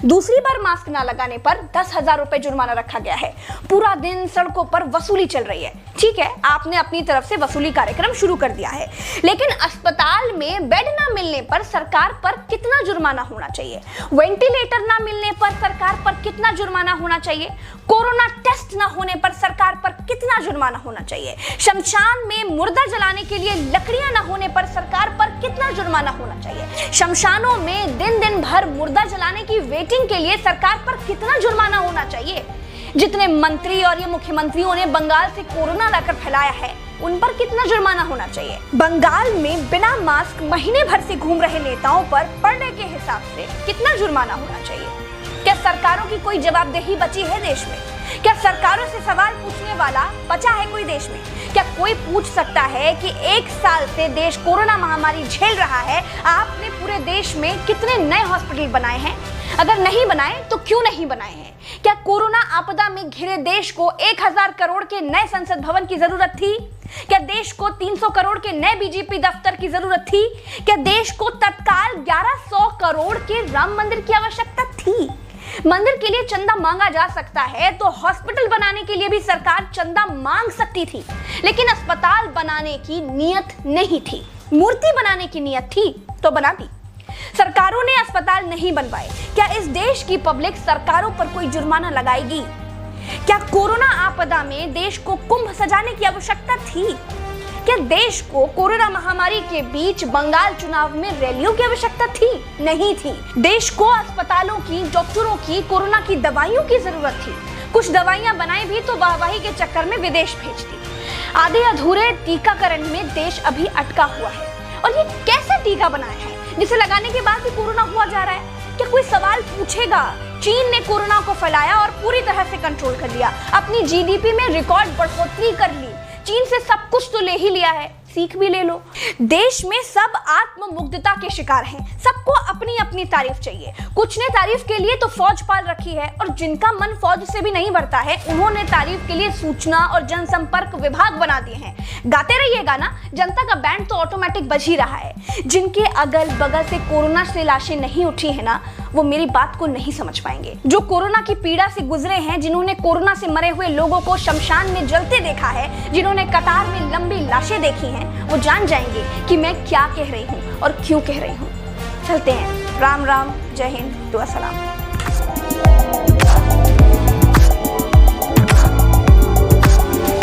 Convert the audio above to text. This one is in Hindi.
दूसरी बार मास्क ना लगाने पर 10,000 रुपए जुर्माना रखा गया है। पूरा दिन सड़कों पर वसूली चल रही है। ठीक है, आपने अपनी तरफ से वसूली कार्यक्रम शुरू कर दिया है, लेकिन अस्पताल में बेड ना मिलने पर सरकार पर कितना जुर्माना होना चाहिए? वेंटिलेटर ना मिलने पर सरकार पर कितना जुर्माना होना चाहिए? कोरोना टेस्ट ना होने पर सरकार पर कितना जुर्माना होना चाहिए? शमशान में मुर्दा जलाने के लिए लकड़ियां ना होने पर सरकार पर कितना जुर्माना होना चाहिए? शमशानों में दिन दिन भर मुर्दा जलाने की वेटिंग के लिए सरकार पर कितना जुर्माना होना चाहिए? जितने मंत्री और ये मुख्यमंत्रियों ने बंगाल से कोरोना लाकर फैलाया है, उन पर कितना जुर्माना होना चाहिए? बंगाल में बिना मास्क महीने भर से घूम रहे नेताओं पर पर डे के हिसाब से कितना जुर्माना होना चाहिए? क्या सरकारों की कोई जवाबदेही बची है देश में? क्या सरकारों से सवाल पूछने वाला बचा है कोई देश में? क्या कोई पूछ सकता है कि 1 साल से देश कोरोना महामारी झेल रहा है, आपने पूरे देश में कितने नए हॉस्पिटल बनाए हैं? अगर नहीं बनाए तो क्यों नहीं बनाए हैं? क्या कोरोना आपदा में घिरे देश को 1,000 करोड़ के नए संसद भवन की जरूरत थी? क्या देश को 300 करोड़ के नए बीजेपी दफ्तर की जरूरत थी? क्या देश को तत्काल 1100 करोड़ के राम मंदिर की आवश्यकता थी? मंदिर के लिए चंदा मांगा जा सकता है तो हॉस्पिटल बनाने के लिए भी सरकार चंदा मांग सकती थी, लेकिन अस्पताल बनाने की नियत नहीं थी। मूर्ति बनाने की नियत थी तो बना दी। सरकारों ने अस्पताल नहीं बनवाए। क्या इस देश की पब्लिक सरकारों पर कोई जुर्माना लगाएगी? क्या कोरोना आपदा में देश को कुंभ सजाने की आवश्यकता थी? क्या देश को कोरोना महामारी के बीच बंगाल चुनाव में रैलियों की आवश्यकता थी? नहीं थी। देश को अस्पतालों की, डॉक्टरों की, कोरोना की दवाइयों की जरूरत थी। कुछ दवाइयां बनाई भी तो वाहवाही के चक्कर में विदेश भेज दी। आधे अधूरे टीकाकरण में देश अभी अटका हुआ है। और ये कैसे टीका बनाया है जिसे लगाने के बाद भी कोरोना हुआ जा रहा है? क्या कोई सवाल पूछेगा? चीन ने कोरोना को फैलाया और पूरी तरह से कंट्रोल कर लिया। अपनी जीडीपी में रिकॉर्ड बढ़ोतरी कर ली। चीन से सब कुछ तो ले ही लिया है, सीख भी ले लो। देश में सब आत्ममुग्धता के शिकार हैं। सबको अपनी अपनी तारीफ चाहिए। कुछ ने तारीफ के लिए तो फौज पाल रखी है, और जिनका मन फौज से भी नहीं भरता है, उन्होंने तारीफ के लिए सूचना और जनसंपर्क विभाग बना दिए हैं। गाते रहिएगा ना, जनता का बैंड तो ऑटोमेटिक बज ही रहा है। जिनके अगल बगल से कोरोना से लाशें नहीं उठी है ना, वो मेरी बात को नहीं समझ पाएंगे। जो कोरोना की पीड़ा से गुजरे हैं, जिन्होंने कोरोना से मरे हुए लोगों को शमशान में जलते देखा है, जिन्होंने कतार में लंबी लाशें देखी हैं, वो जान जाएंगे कि मैं क्या कह रही हूँ और क्यों कह रही हूँ। चलते हैं। राम राम, जय हिंद, दुआ सलाम।